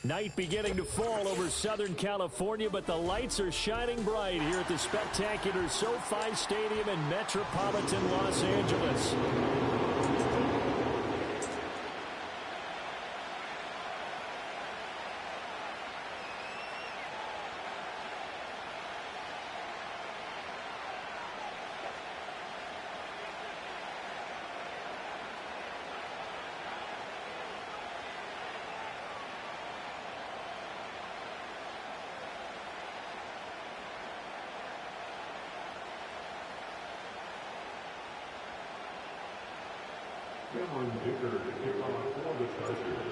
Night beginning to fall over Southern California, but the lights are shining bright here at the spectacular SoFi Stadium in metropolitan Los Angeles.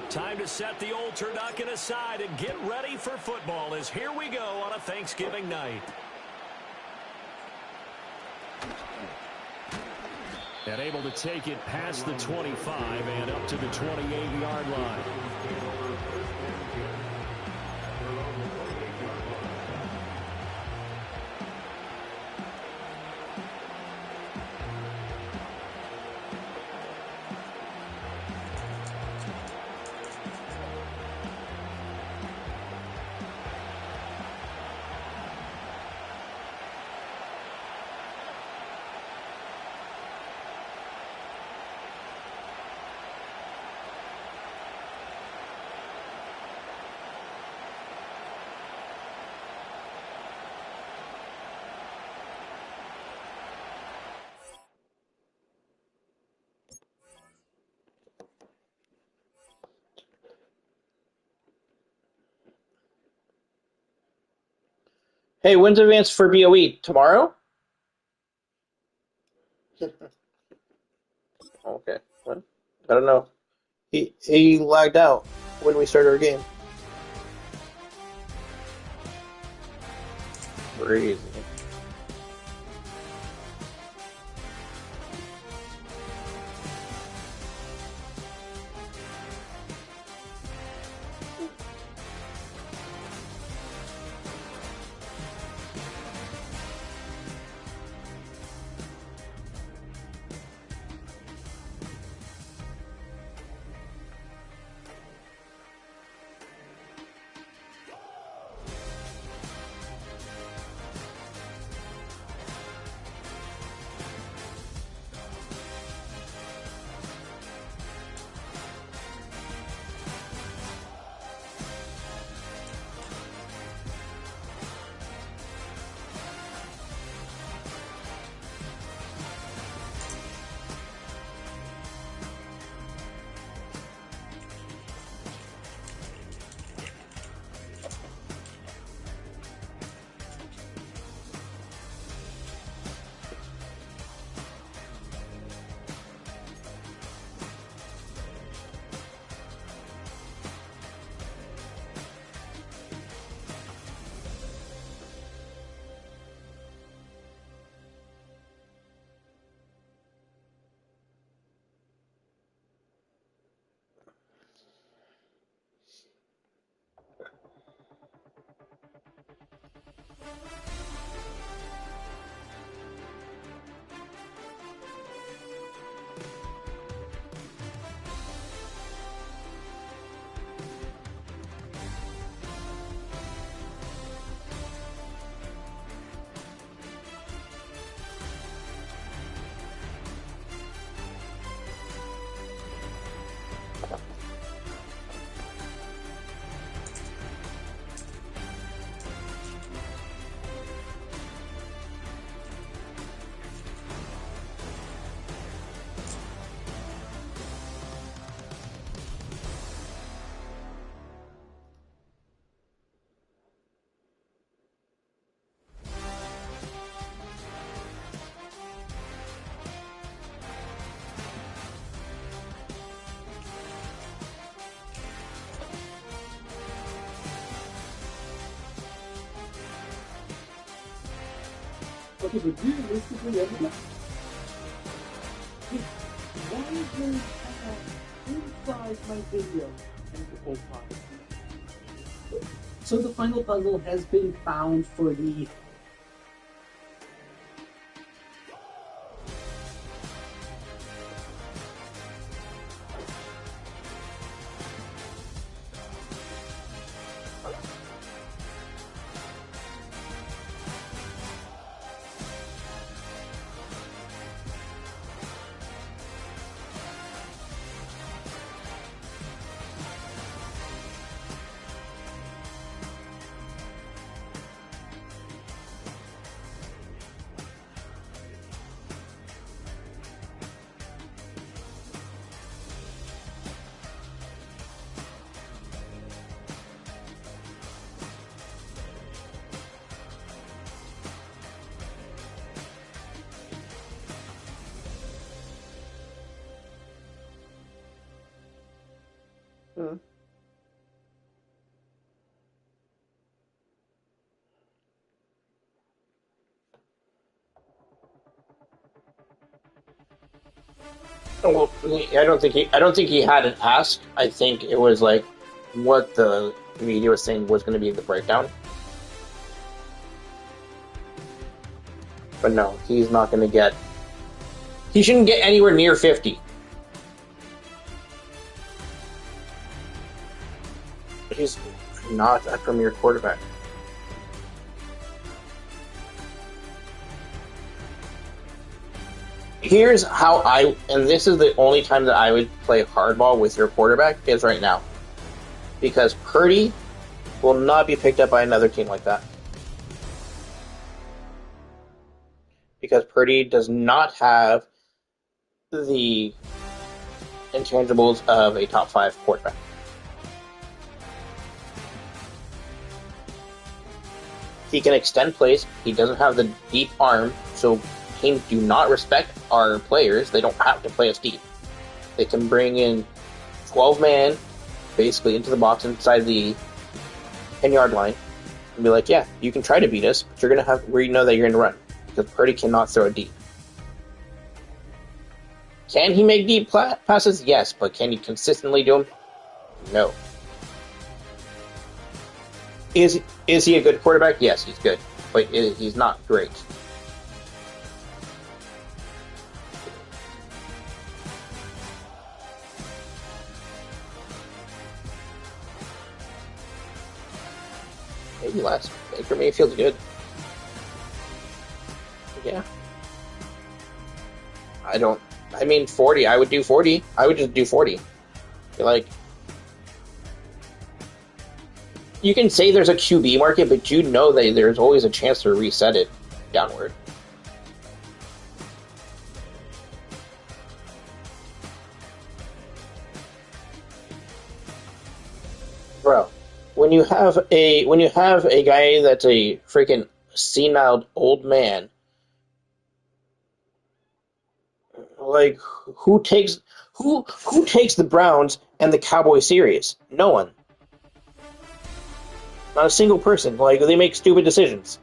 Time to set the old turducken aside and get ready for football as here we go on a Thanksgiving night. And able to take it past the 25 and up to the 28-yard line. Hey, when's advance for BOE? Tomorrow? Okay. When? I don't know. He lagged out when we started our game. Crazy. Okay, but realistically, everybody, why is there inside my video and the whole time? So the final puzzle has been found for the Hmm. Well, I don't think he had an ask. I think it was like what the media was saying was going to be the breakdown. But no, he's not going to get. He shouldn't get anywhere near 50. He's not a premier quarterback. Here's how and this is the only time that I would play hardball with your quarterback is right now. Because Purdy will not be picked up by another team like that. Because Purdy does not have the intangibles of a top 5 quarterback. He can extend plays. He doesn't have the deep arm, so teams do not respect our players. They don't have to play us deep. They can bring in 12-man basically into the box inside the 10-yard line and be like, yeah, you can try to beat us, but you're going to have where you know that you're going to run because Purdy cannot throw it deep. Can he make deep passes? Yes, but can he consistently do them? No. Is he a good quarterback? Yes, he's good, but he's not great. Maybe less. Baker Mayfield's good. Yeah. I mean, 40. I would do 40. I would just do 40. Like, you can say there's a QB market, but you know that there's always a chance to reset it downward. Bro, when you have a guy that's a freaking senile old man, like who takes the Browns and the Cowboys serious? No one. Not a single person. Like, they make stupid decisions.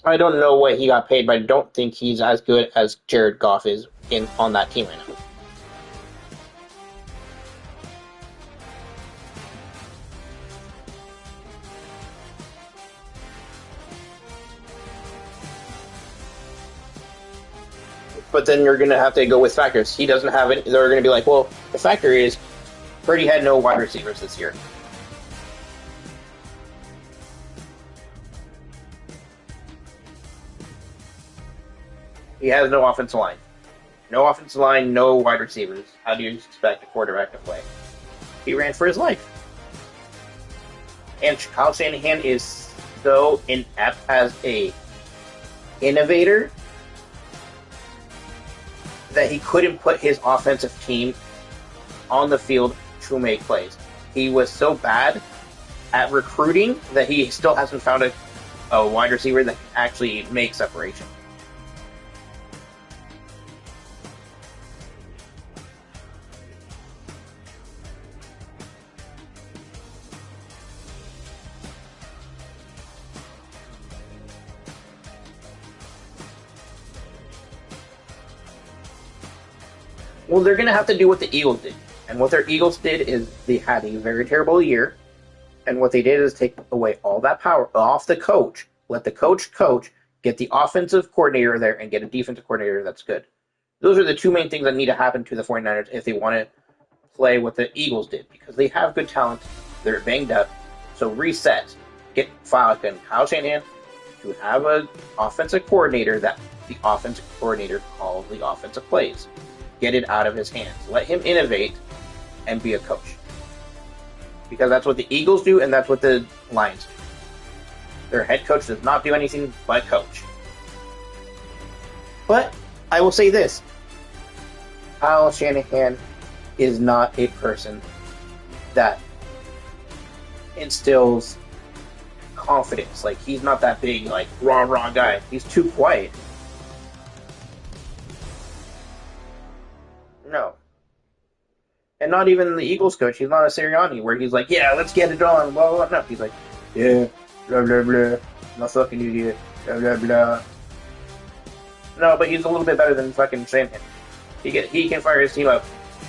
I don't know what he got paid, but I don't think he's as good as Jared Goff is on that team right now. But then you're going to have to go with factors. He doesn't have it. They're going to be like, well, the factor is Purdy had no wide receivers this year. He has no offensive line. No offensive line, no wide receivers. How do you expect a quarterback to play? He ran for his life. And Kyle Shanahan is so inept as a innovator that he couldn't put his offensive team on the field to make plays. He was so bad at recruiting that he still hasn't found a wide receiver that can actually make separation. Well, they're going to have to do what the Eagles did. And what their Eagles did is they had a very terrible year. And what they did is take away all that power off the coach. Let the coach, get the offensive coordinator there, and get a defensive coordinator that's good. Those are the two main things that need to happen to the 49ers if they want to play what the Eagles did. Because they have good talent. They're banged up. So reset. Get Falcon, Kyle Shanahan, to have an offensive coordinator that the offensive coordinator call the offensive plays. Get it out of his hands. Let him innovate and be a coach. Because that's what the Eagles do, and that's what the Lions do. Their head coach does not do anything but coach. But I will say this. Kyle Shanahan is not a person that instills confidence. Like, he's not that big, like, raw guy. He's too quiet. No. And not even the Eagles coach. He's not a Sirianni, where he's like, yeah, let's get it on, blah, blah, blah. No, he's like, yeah, blah, blah, blah. I'm a fucking idiot, blah, blah, blah. No, but he's a little bit better than fucking Shanahan. He can fire his team up.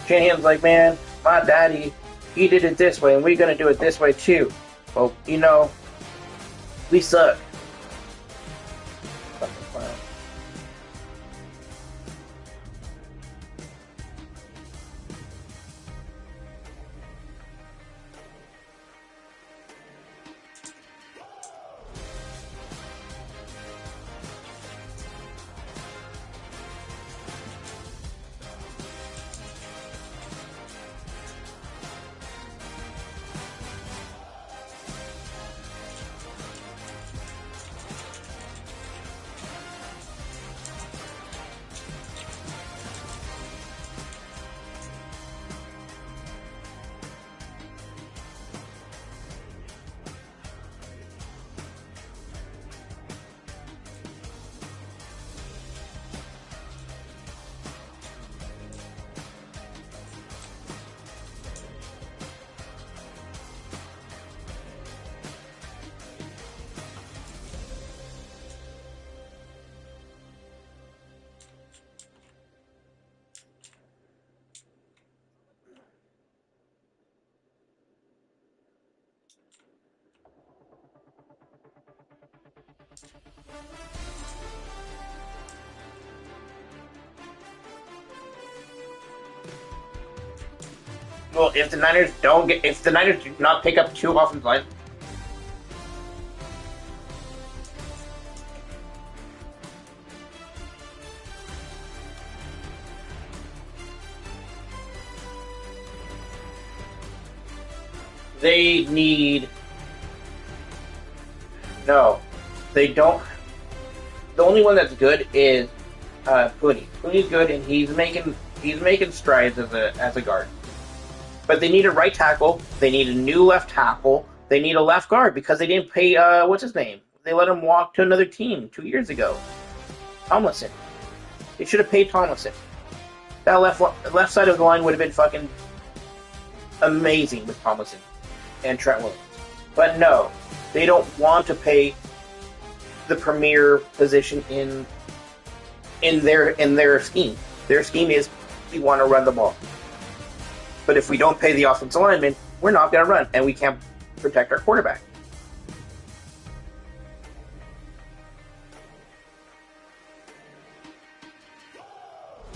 Shanahan's like, man, my daddy, he did it this way, and we're going to do it this way, too. Well, you know, we suck. Fucking clown. Well, if the Niners do not pick up 2 offensive line, they need. No, they don't. The only one that's good is Pooney. Pooney's good, and he's making strides as a guard. But they need a right tackle. They need a new left tackle. They need a left guard because they didn't pay, what's his name? They let him walk to another team 2 years ago. Tomlinson. They should have paid Tomlinson. That left side of the line would have been fucking amazing with Tomlinson and Trent Williams. But no, they don't want to pay the premier position in their scheme. Their scheme is we want to run the ball. But if we don't pay the offensive lineman, we're not going to run, and we can't protect our quarterback.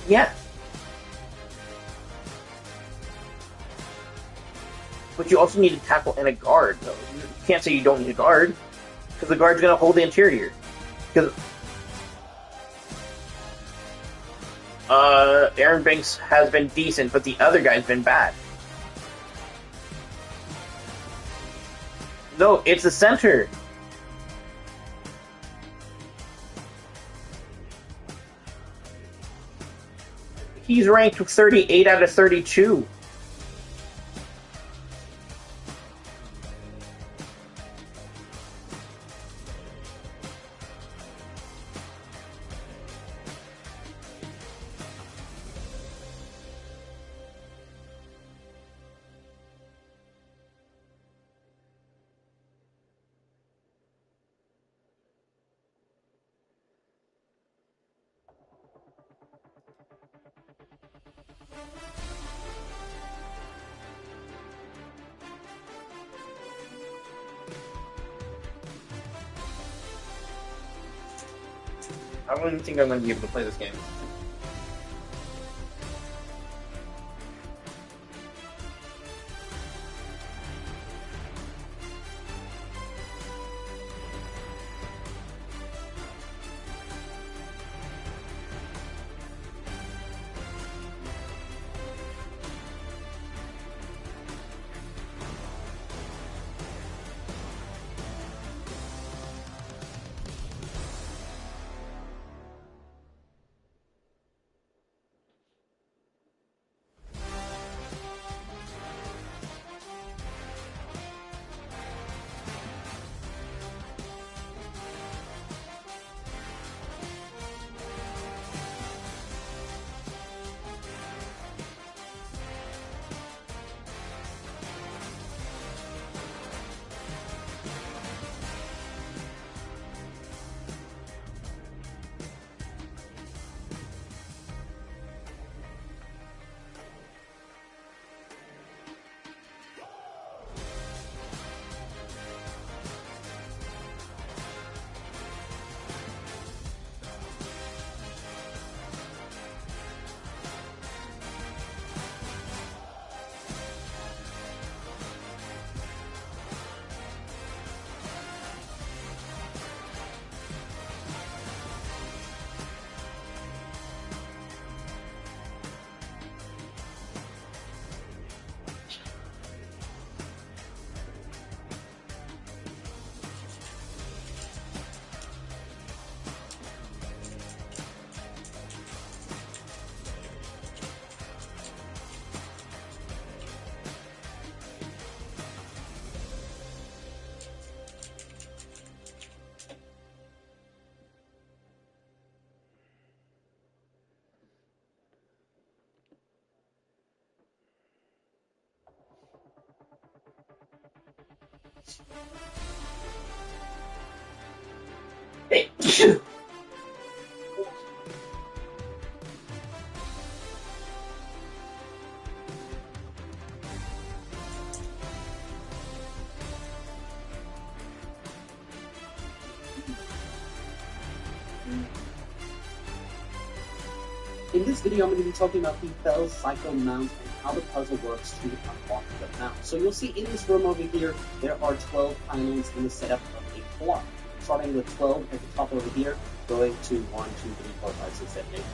Yeah. But you also need a tackle and a guard, though. You can't say you don't need a guard, because the guard's going to hold the interior. Because Aaron Banks has been decent, but the other guy's been bad. No, it's the center. He's ranked 38 out of 32. I don't even think I'm going to be able to play this game. Hey. In this video, I'm going to be talking about the Bell Cycle mount and how the puzzle works to unlock the mount. So you'll see in this room over here, there are 12 pylons in the setup of a block. Starting with 12 at the top over here, going to 1, 2, 3, 4, 5, 6, 7, 8, 9,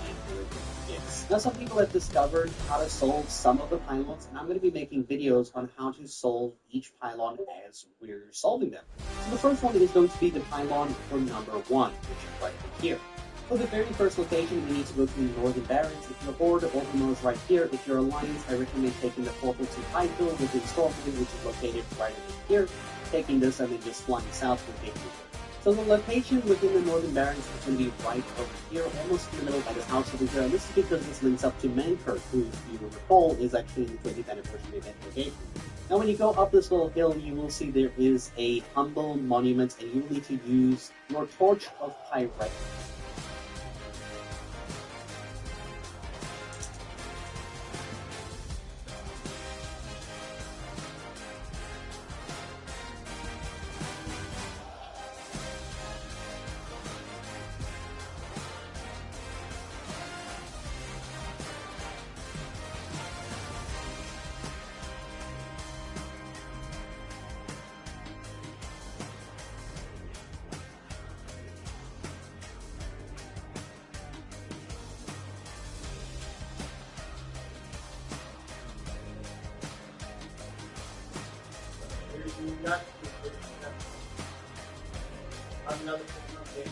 10, 6. Now some people have discovered how to solve some of the pylons, and I'm going to be making videos on how to solve each pylon as we're solving them. So the first one is going to be the pylon for number 1, which is right here. For the very first location, we need to go to the Northern Barrens. If you're Horde, Orbital is right here. If you're Alliance, I recommend taking the Portal to Highfield within Stormwind, which is located right over here. Taking this and then just flying south will get you there. So the location within the Northern Barrens is going to be right over here, almost in the middle by this house over here. And this is because this links up to Mankirk, who, if you recall, is actually the 20th anniversary event location. Now when you go up this little hill, you will see there is a humble monument, and you will need to use your Torch of Pyrite. Another thing.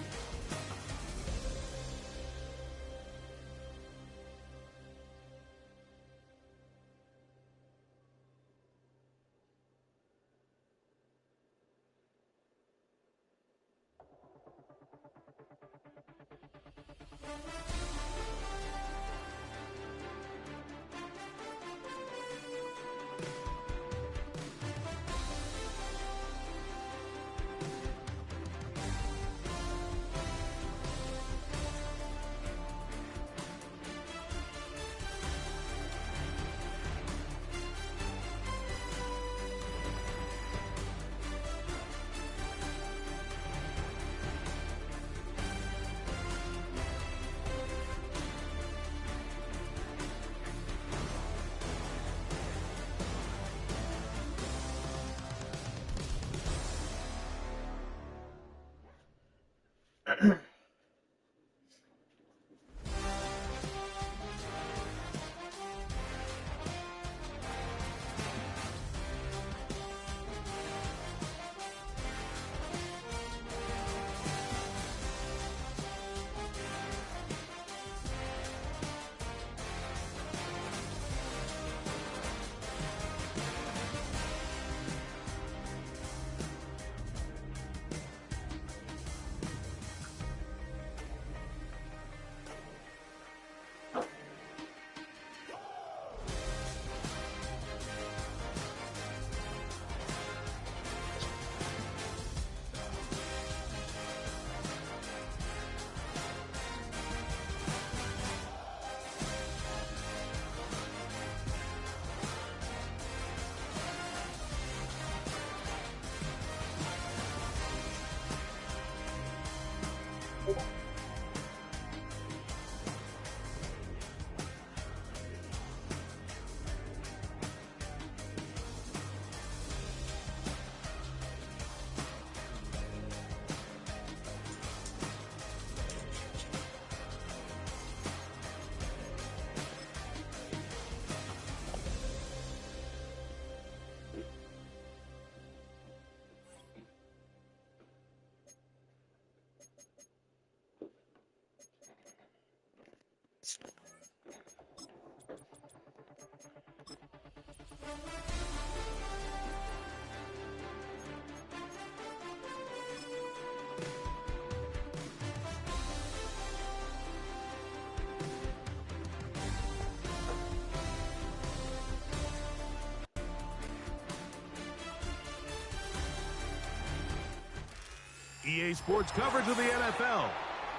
EA Sports coverage of the NFL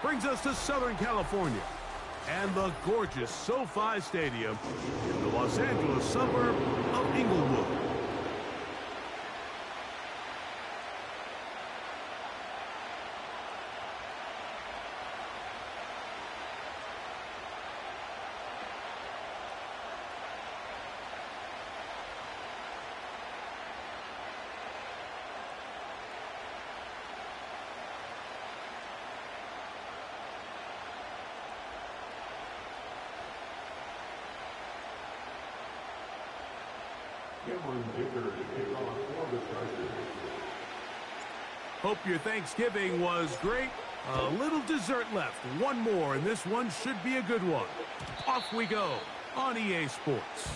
brings us to Southern California and the gorgeous SoFi Stadium in the Los Angeles suburb of Inglewood. Hope your Thanksgiving was great. A little dessert left. One more, and this one should be a good one. Off we go on EA Sports.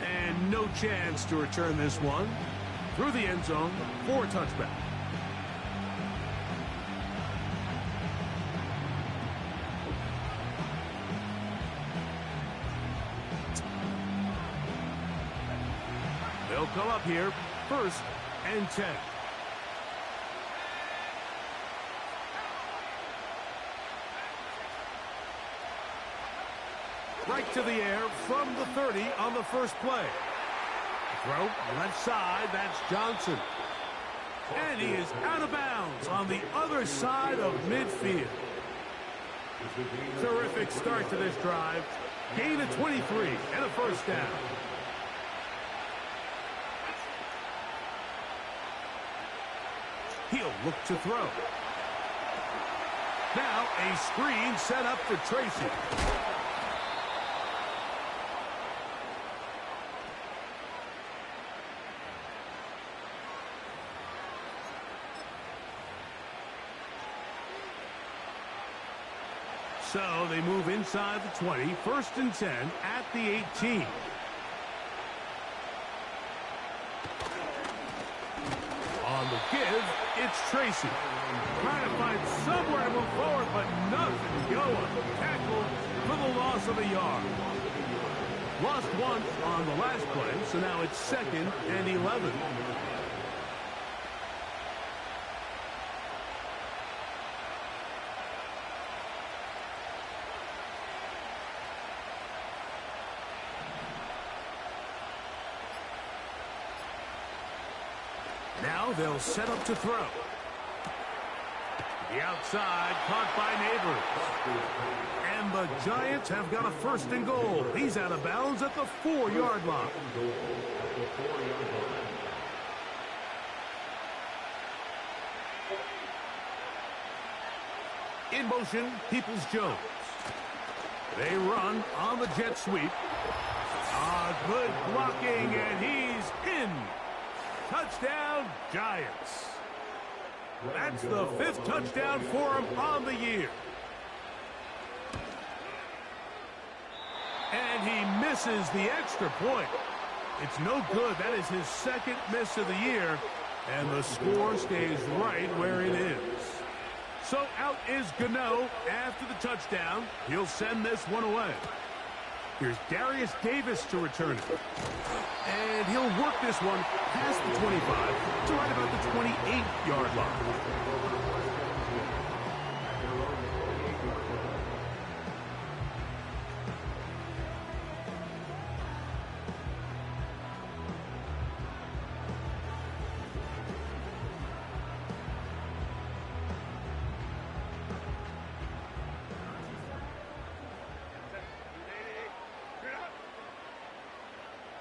And no chance to return this one through the end zone for a touchback. They'll come up here, 1st and 10. Right to the air from the 30 on the first play. Throw left side, that's Johnson. And he is out of bounds on the other side of midfield. Terrific start to this drive. Gain of 23 and a first down. He'll look to throw. Now a screen set up for Tracy. So they move inside the 20, 1st and 10 at the 18. On the give, it's Tracy. Trying to find somewhere to move forward, but nothing going. Tackle for the loss of a yard. Lost one on the last play, so now it's 2nd and 11. Now they'll set up to throw. The outside caught by Neighbors. And the Giants have got a 1st and goal. He's out of bounds at the 4-yard line. In motion, Peoples-Jones. They run on the jet sweep. Good blocking, and he's in. Touchdown, Giants. That's the 5th touchdown for him on the year. And he misses the extra point. It's no good. That is his 2nd miss of the year. And the score stays right where it is. So out is Gano after the touchdown. He'll send this one away. Here's Darius Davis to return it. And he'll work this one past the 25 to right about the 28-yard line.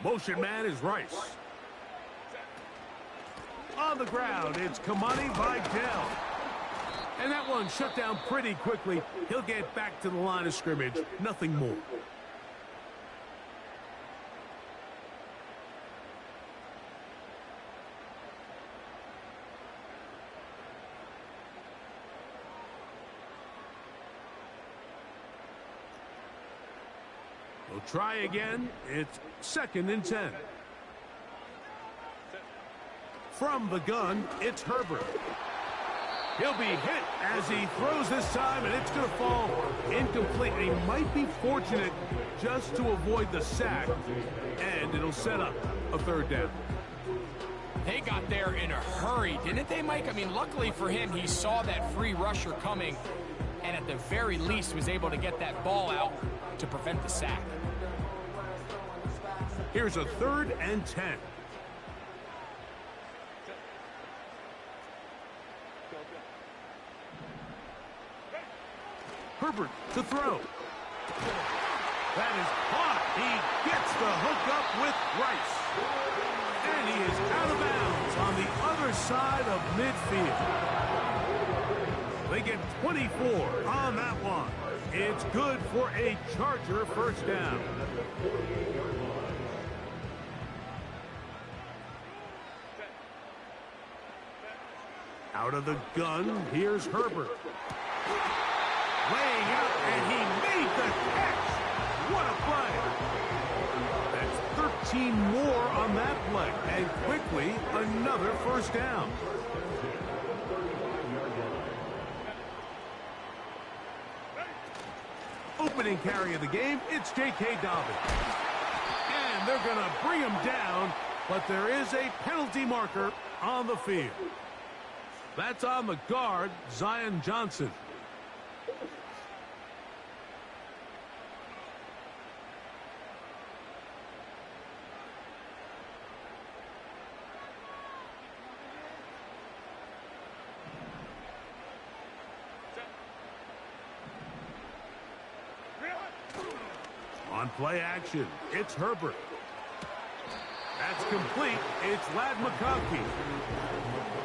Motion man is Rice. On the ground, it's Kamani Vidal. And that one shut down pretty quickly. He'll get back to the line of scrimmage. Nothing more. We'll try again. It's 2nd and 10. From the gun, it's Herbert. He'll be hit as he throws this time, and it's going to fall incomplete. He might be fortunate just to avoid the sack, and it'll set up a 3rd down. They got there in a hurry, didn't they, Mike? I mean, luckily for him, he saw that free rusher coming and at the very least was able to get that ball out to prevent the sack. Here's a 3rd and 10. Herbert to throw. That is caught. He gets the hook up with Rice. And he is out of bounds on the other side of midfield. They get 24 on that one. It's good for a Charger first down. Out of the gun, here's Herbert. Laying out, and he made the catch. What a play. That's 13 more on that play, and quickly another first down. Opening carry of the game, it's J.K. Dobbins. And they're going to bring him down, but there is a penalty marker on the field. That's on the guard, Zion Johnson. On play action, it's Herbert. That's complete. It's Ladd McConkey.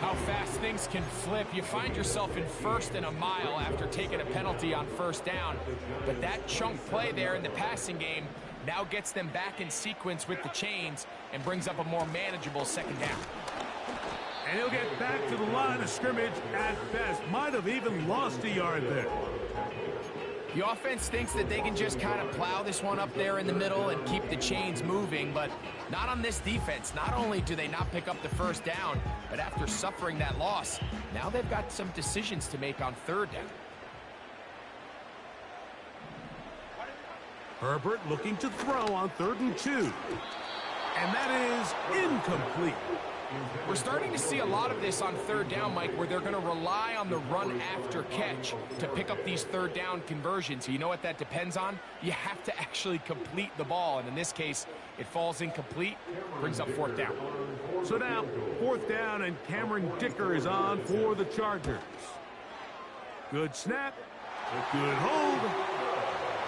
How fast things can flip. You find yourself in 1st and a mile after taking a penalty on 1st down. But that chunk play there in the passing game now gets them back in sequence with the chains and brings up a more manageable 2nd down. And he'll get back to the line of scrimmage at best. Might have even lost a yard there. The offense thinks that they can just kind of plow this one up there in the middle and keep the chains moving, but not on this defense. Not only do they not pick up the 1st down, but after suffering that loss, now they've got some decisions to make on 3rd down. Herbert looking to throw on 3rd and 2. And that is incomplete. We're starting to see a lot of this on 3rd down, Mike, where they're going to rely on the run after catch to pick up these 3rd down conversions. You know what that depends on? You have to actually complete the ball, and in this case, it falls incomplete, brings up 4th down. So now, 4th down, and Cameron Dicker is on for the Chargers. Good snap, good hold,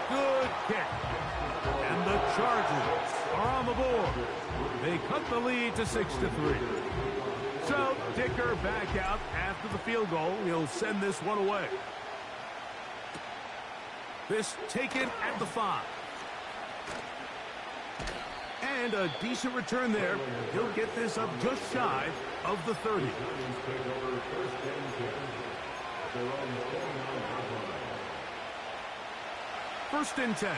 good kick. And the Chargers are on the board. They cut the lead to 6-3. So Dicker back out after the field goal. He'll send this one away. This taken at the 5. And a decent return there. He'll get this up just shy of the 30. First and 10.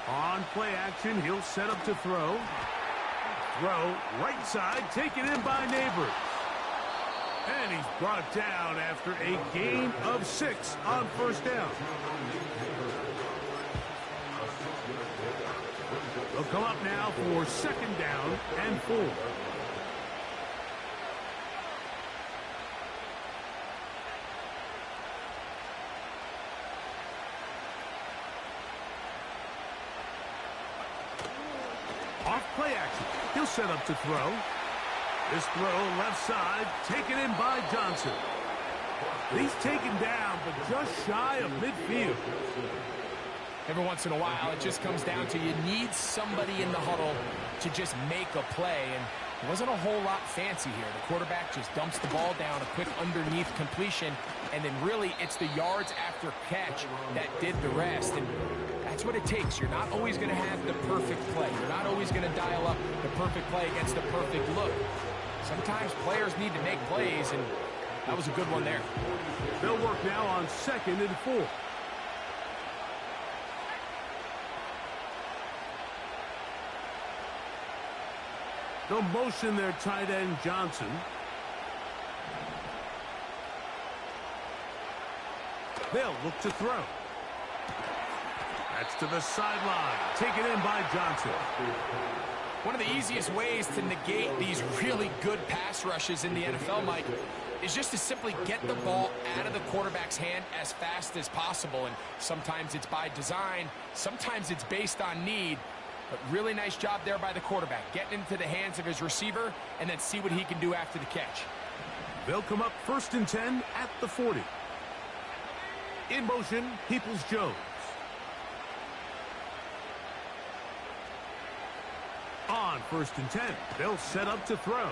On play action, he'll set up to throw. Throw, right side, taken in by Neighbors. And he's brought down after a gain of 6 on 1st down. They'll come up now for 2nd down and 4. Off play action. He'll set up to throw. This throw left side, taken in by Johnson. He's taken down, but just shy of midfield. Every once in a while, it just comes down to you need somebody in the huddle to just make a play, and it wasn't a whole lot fancy here. The quarterback just dumps the ball down, a quick underneath completion, and then really it's the yards after catch that did the rest, and that's what it takes. You're not always going to have the perfect play. You're not always going to dial up the perfect play against the perfect look. Sometimes players need to make plays, and that was a good one there. They'll work now on 2nd and 4. They'll motion their tight end Johnson. They'll look to throw. That's to the sideline. Taken in by Johnson. One of the easiest ways to negate these really good pass rushes in the NFL, Mike, is just to simply get the ball out of the quarterback's hand as fast as possible. And sometimes it's by design, sometimes it's based on need. But really nice job there by the quarterback, getting into the hands of his receiver and then see what he can do after the catch. They'll come up 1st and 10 at the 40. In motion, Peoples-Jones. On 1st and 10, they'll set up to throw.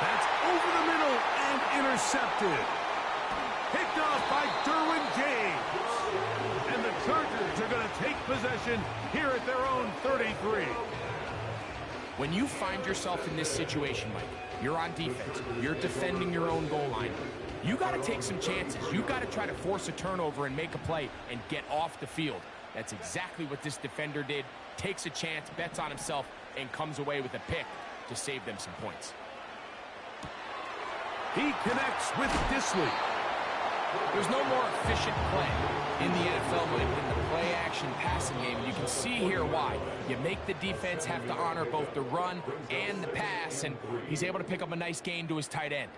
That's over the middle and intercepted. Picked off by Derwin James. And the Chargers are going to take possession here at their own 33. When you find yourself in this situation, Mike, you're on defense, you're defending your own goal line, you got to take some chances. You got to try to force a turnover and make a play and get off the field. That's exactly what this defender did. Takes a chance, bets on himself, and comes away with a pick to save them some points. He connects with Disley. There's no more efficient play in the NFL, Mike, than the play-action passing game. You can see here why. You make the defense have to honor both the run and the pass, and he's able to pick up a nice gain to his tight end.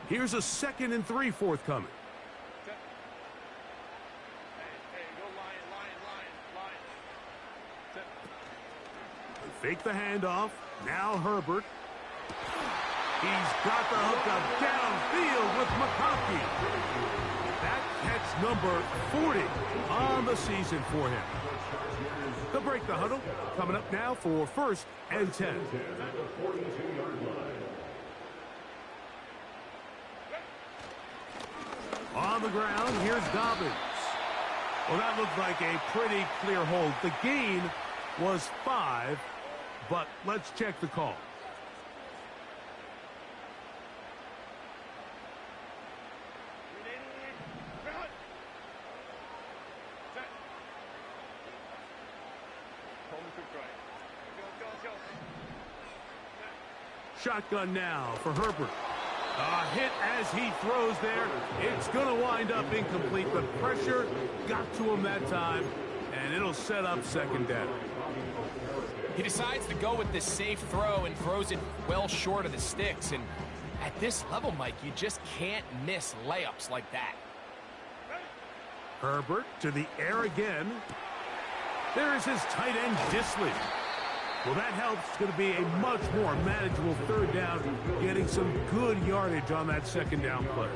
Here's a 2nd and 3 forthcoming. Fake the handoff. Now Herbert. He's got the hook up downfield with McConkey. That catch number 40 on the season for him. They'll break the huddle. Coming up now for 1st and 10. On the ground, here's Dobbins. Well, that looked like a pretty clear hold. The gain was 5, but let's check the call. Shotgun now for Herbert. A hit as he throws there. It's going to wind up incomplete. The pressure got to him that time, and it'll set up 2nd down. He decides to go with this safe throw and throws it well short of the sticks. And at this level, Mike, you just can't miss layups like that. Herbert to the air again. There is his tight end, Disley. Well, that helps. It's going to be a much more manageable 3rd down, getting some good yardage on that 2nd down play.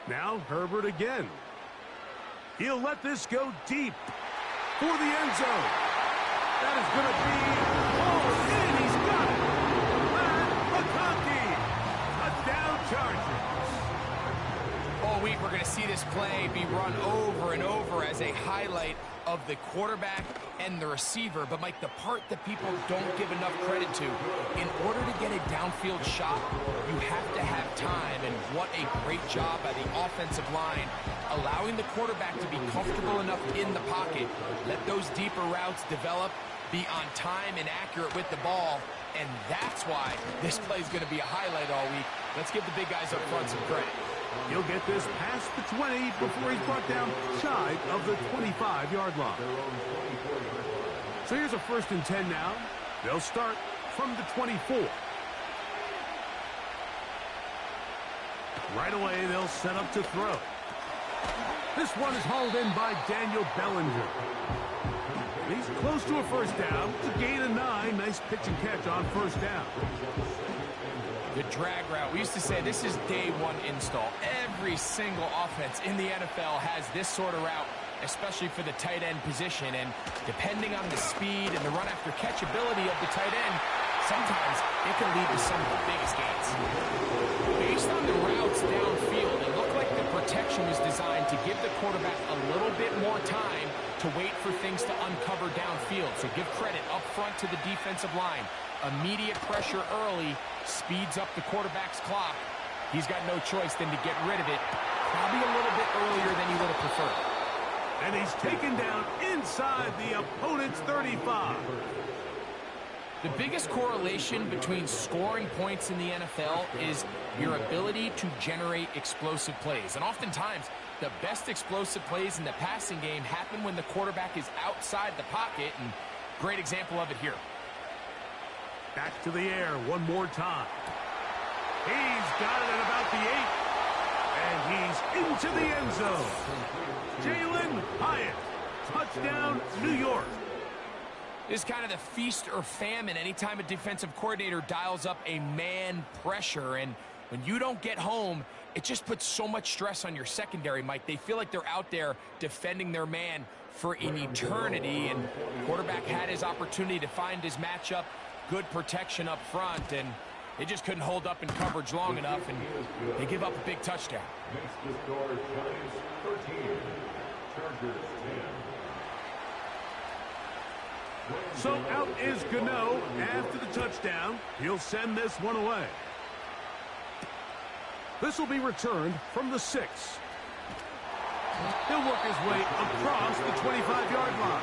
Now Herbert again. He'll let this go deep for the end zone. That is going to be hauled in. He's got it. Matt McConkey. Touchdown Chargers. All week we're going to see this play be run over and over as a highlight of the quarterback and the receiver. But, Mike, the part that people don't give enough credit to, in order to get a downfield shot, you have to have time. And what a great job by the offensive line, allowing the quarterback to be comfortable enough in the pocket, let those deeper routes develop, be on time and accurate with the ball. And that's why this play is going to be a highlight all week. Let's give the big guys up front some credit. He'll get this past the 20 before he's brought down shy of the 25-yard line. So here's a 1st and 10 now. They'll start from the 24. Right away, they'll set up to throw. This one is hauled in by Daniel Bellinger. He's close to a 1st down. It's a gain of 9. Nice pitch and catch on 1st down. The drag route. We used to say this is day one install. Every single offense in the NFL has this sort of route, especially for the tight end position. And depending on the speed and the run after catch ability of the tight end, sometimes it can lead to some of the biggest gains. Based on the routes downfield, it looked like the protection was designed to give the quarterback a little bit more time to wait for things to uncover downfield. So give credit up front to the defensive line. Immediate pressure early speeds up the quarterback's clock. He's got no choice than to get rid of it, probably a little bit earlier than he would have preferred. And he's taken down inside the opponent's 35. The biggest correlation between scoring points in the NFL is your ability to generate explosive plays. And oftentimes, the best explosive plays in the passing game happen when the quarterback is outside the pocket, and great example of it here. Back to the air one more time. He's got it at about the 8. And he's into the end zone. Jalen Hyatt. Touchdown, New York. This is kind of the feast or famine anytime a defensive coordinator dials up a man pressure. And when you don't get home, it just puts so much stress on your secondary, Mike. They feel like they're out there defending their man for an eternity. And the quarterback had his opportunity to find his matchup, good protection up front, and they just couldn't hold up in coverage long enough, and they give up a big touchdown. Next to score, Giants 13, Chargers 10. So out is Gano after the touchdown. He'll send this one away. This will be returned from the 6. He'll work his way across the 25-yard line.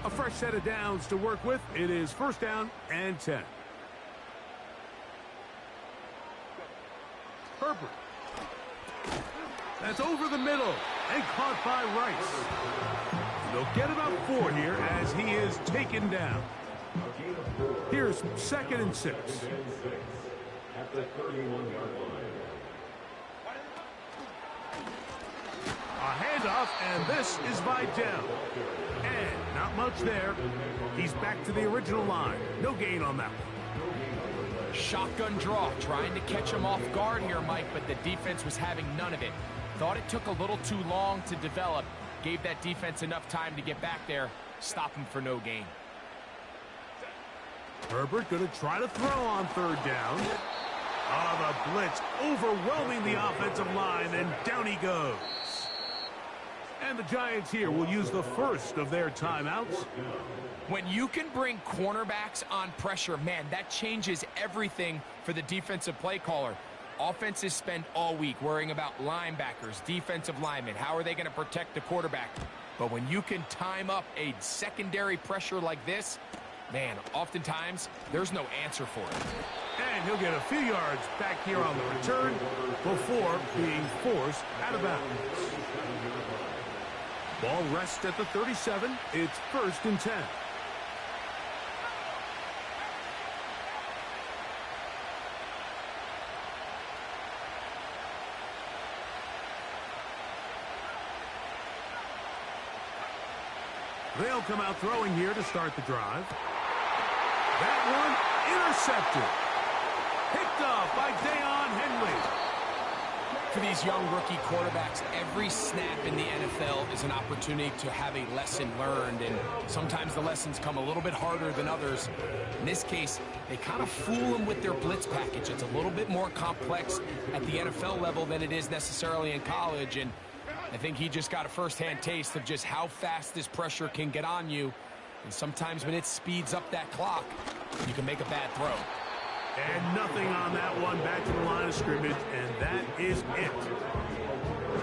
A fresh set of downs to work with. It is 1st down and 10. Herbert. That's over the middle and caught by Rice. They'll get about 4 here as he is taken down. Here's 2nd and 6. At the 31-yard line. A handoff, and this is Vidal. And not much there. He's back to the original line. No gain on that one. Shotgun draw, trying to catch him off guard here, Mike, but the defense was having none of it. Thought it took a little too long to develop. Gave that defense enough time to get back there. Stop him for no gain. Herbert going to try to throw on 3rd down. The blitz overwhelming the offensive line, and down he goes. And the Giants here will use the first of their timeouts. When you can bring cornerbacks on pressure, man, that changes everything for the defensive play caller. Offenses spend all week worrying about linebackers, defensive linemen. How are they going to protect the quarterback? But when you can time up a secondary pressure like this, man, oftentimes there's no answer for it. And he'll get a few yards back here on the return before being forced out of bounds. Ball rests at the 37. It's 1st and 10. They'll come out throwing here to start the drive. That one intercepted. Picked off by Deion Henley. For these young rookie quarterbacks, every snap in the NFL is an opportunity to have a lesson learned, and sometimes the lessons come a little bit harder than others. In this case, they kind of fool them with their blitz package. It's a little bit more complex at the NFL level than it is necessarily in college, and I think he just got a first-hand taste of just how fast this pressure can get on you, and sometimes when it speeds up that clock, you can make a bad throw. And nothing on that one, back to the line of scrimmage, and that is it.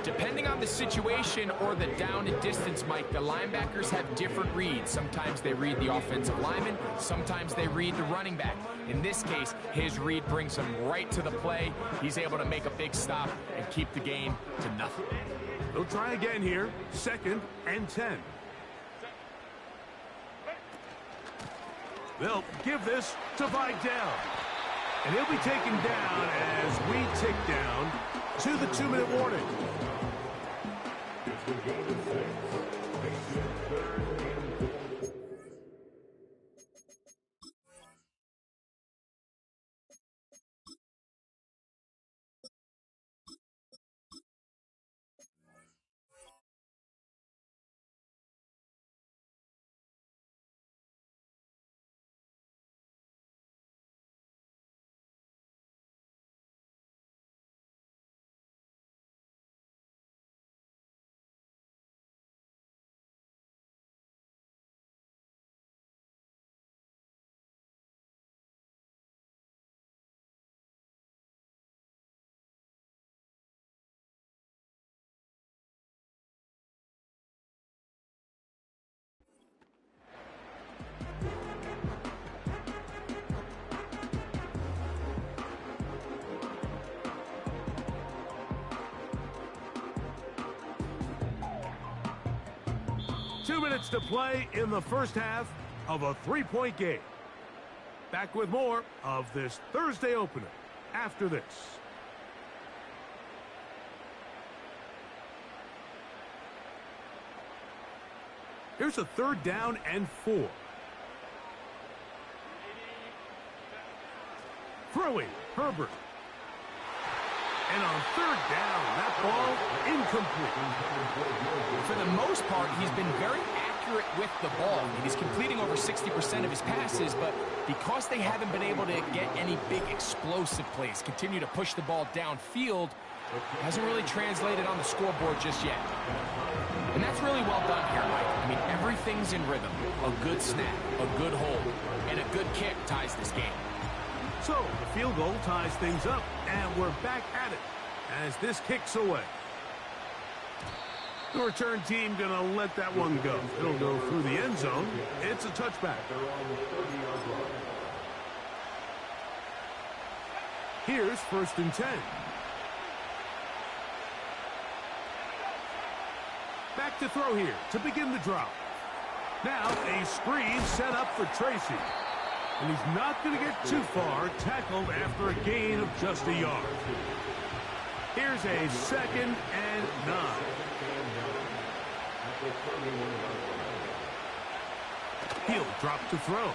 Depending on the situation or the down and distance, Mike, the linebackers have different reads. Sometimes they read the offensive lineman, sometimes they read the running back. In this case, his read brings him right to the play. He's able to make a big stop and keep the game to nothing. They'll try again here, 2nd and 10. They'll give this to Vidal. And he'll be taken down as we tick down to the 2-minute warning. 2 minutes to play in the first half of a 3-point game. Back with more of this Thursday opener after this. Here's a 3rd down and 4. Throwing, Herbert. And on 3rd down, that ball incomplete. For the most part, he's been very accurate with the ball. I mean, he's completing over 60% of his passes, but because they haven't been able to get any big explosive plays, continue to push the ball downfield, hasn't really translated on the scoreboard just yet. And that's really well done here, Mike. I mean, everything's in rhythm. A good snap, a good hold, and a good kick ties this game. So, the field goal ties things up, and we're back at it as this kicks away. The return team going to let that one go. It'll go through the end zone. It's a touchback. Here's 1st and 10. Back to throw here to begin the drop. Now a screen set up for Tracy. And he's not going to get too far, tackled after a gain of just a yard. Here's a 2nd and 9. He'll drop to throw.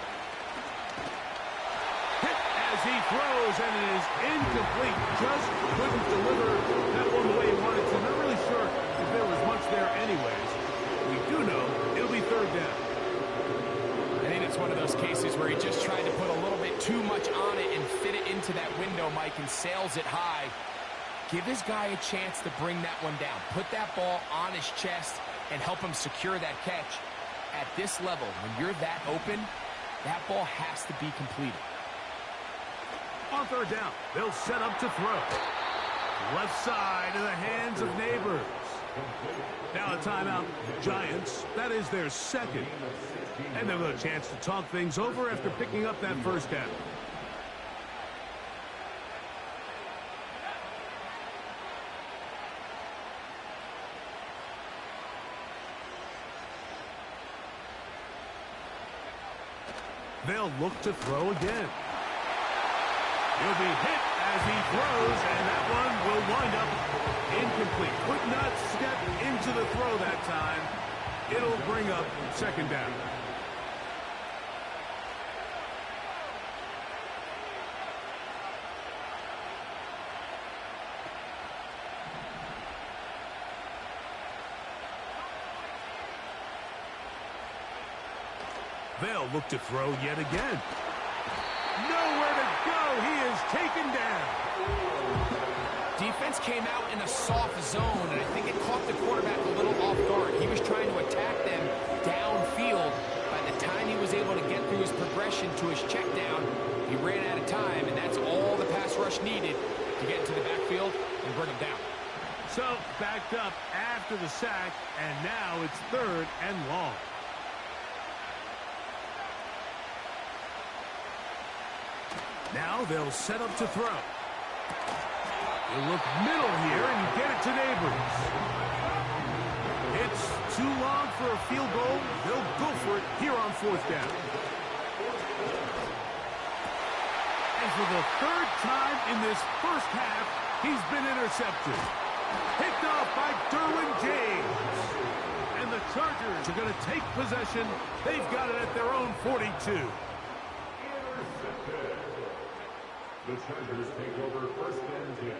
Hit as he throws, and it is incomplete. Just couldn't deliver that one the way he wanted to. Not really sure if there was much there anyways. We do know it'll be 3rd down. I think it's one of those cases where he just tried to put a little bit too much on it and fit it into that window, Mike, and sails it high. Give his guy a chance to bring that one down. Put that ball on his chest and help him secure that catch. At this level, when you're that open, that ball has to be completed. On 3rd down, they'll set up to throw. Left side in the hands of Neighbors. Now a timeout, Giants. That is their 2nd. And they've got a chance to talk things over after picking up that 1st down. They'll look to throw again. He'll be hit as he throws, and that one will wind up incomplete. Could not step into the throw that time. It'll bring up 2nd down. They'll look to throw yet again. Nowhere to go. He is taken down. Defense came out in a soft zone, and I think it caught the quarterback a little off guard. He was trying to attack them downfield. By the time he was able to get through his progression to his check down, he ran out of time, and that's all the pass rush needed to get into the backfield and bring him down. So, backed up after the sack, and now it's 3rd and long. Now they'll set up to throw. You'll look middle here, and you get it to Neighbors. It's too long for a field goal. They'll go for it here on 4th down. And for the 3rd time in this first half, he's been intercepted. Picked off by Derwin James. And the Chargers are going to take possession. They've got it at their own 42. The Chargers take over 1st and 10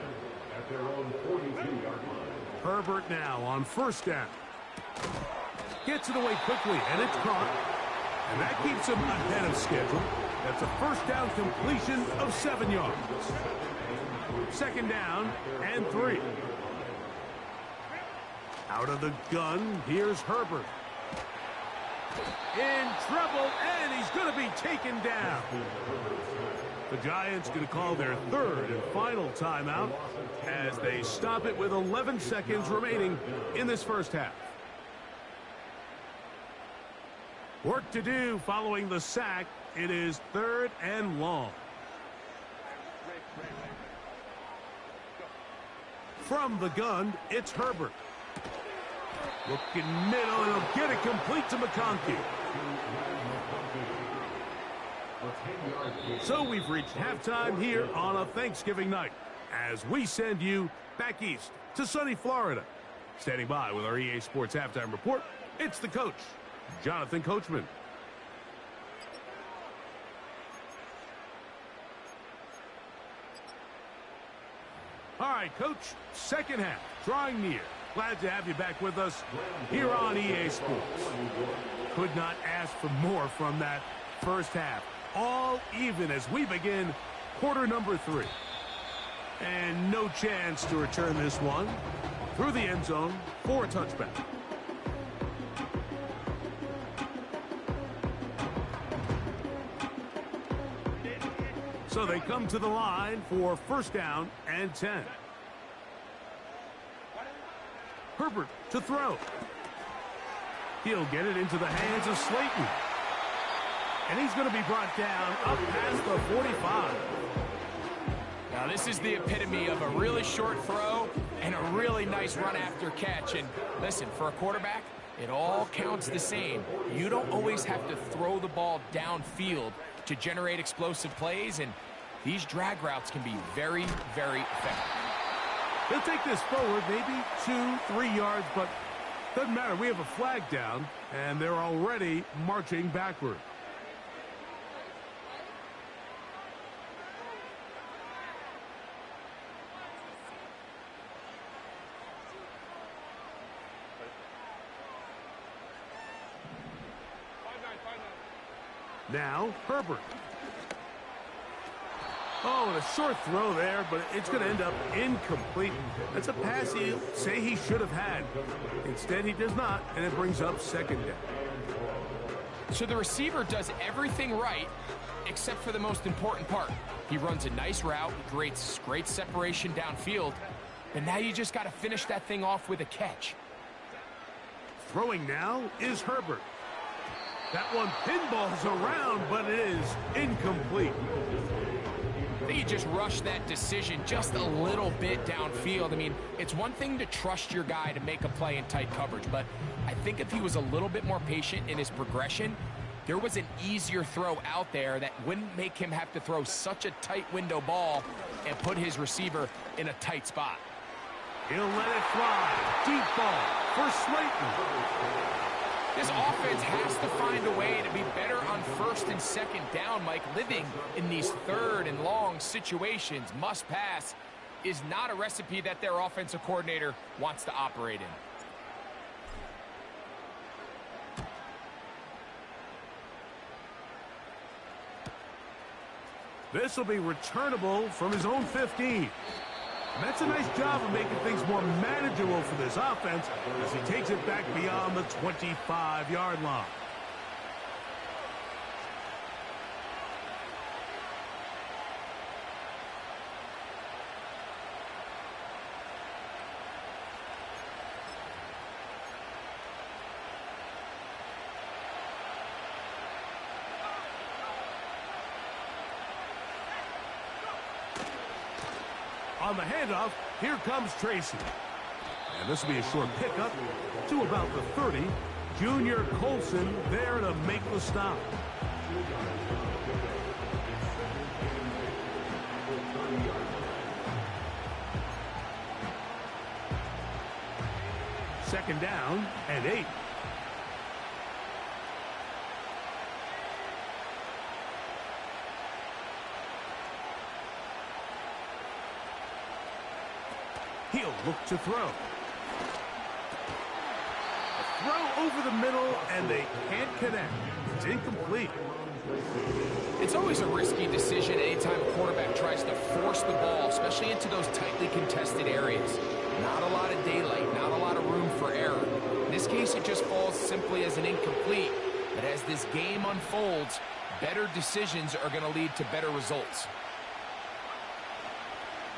at their own 42-yard line. Herbert now on 1st down. Gets it away quickly, and it's caught. And that keeps him ahead of schedule. That's a 1st down completion of 7 yards. 2nd down and 3. Out of the gun, here's Herbert. In trouble, and he's going to be taken down. The Giants going to call their 3rd and final timeout as they stop it with 11 seconds remaining in this first half. Work to do following the sack. It is 3rd and long. From the gun, it's Herbert. Looking middle, and he'll get it complete to McConkey. So we've reached halftime here on a Thanksgiving night as we send you back east to sunny Florida. Standing by with our EA Sports Halftime Report, it's the coach, Jonathan Coachman. All right, Coach, second half, drawing near. Glad to have you back with us here on EA Sports. Could not ask for more from that first half. All even as we begin quarter number 3. And no chance to return this one through the end zone for a touchback. So they come to the line for first down and 10. Herbert to throw. He'll get it into the hands of Slayton. And he's going to be brought down up past the 45. Now this is the epitome of a really short throw and a really nice run after catch. And listen, for a quarterback, it all counts the same. You don't always have to throw the ball downfield to generate explosive plays, and these drag routes can be very, very effective. He'll take this forward, maybe 2-3 yards, but doesn't matter. We have a flag down, and they're already marching backward. Now, Herbert. Oh, and a short throw there, but it's going to end up incomplete. That's a pass he'll say he should have had. Instead, he does not, and it brings up second down. So the receiver does everything right, except for the most important part. He runs a nice route, creates great separation downfield, and now you just got to finish that thing off with a catch. Throwing now is Herbert. That one pinballs around, but it is incomplete. I think he just rushed that decision just a little bit downfield. I mean, it's one thing to trust your guy to make a play in tight coverage, but I think if he was a little bit more patient in his progression, there was an easier throw out there that wouldn't make him have to throw such a tight window ball and put his receiver in a tight spot. He'll let it fly. Deep ball for Slayton. This offense has to find a way to be better on first and second down, Mike. Living in these third and long situations, must pass, is not a recipe that their offensive coordinator wants to operate in. This will be returnable from his own 15. And that's a nice job of making things more manageable for this offense as he takes it back beyond the 25-yard line. On the handoff, here comes Tracy. And this will be a short pickup to about the 30. Junior Colson there to make the stop. Second down and 8. He'll look to throw. A throw over the middle, and they can't connect. It's incomplete. It's always a risky decision anytime a quarterback tries to force the ball, especially into those tightly contested areas. Not a lot of daylight, not a lot of room for error. In this case, it just falls simply as an incomplete. But as this game unfolds, better decisions are going to lead to better results.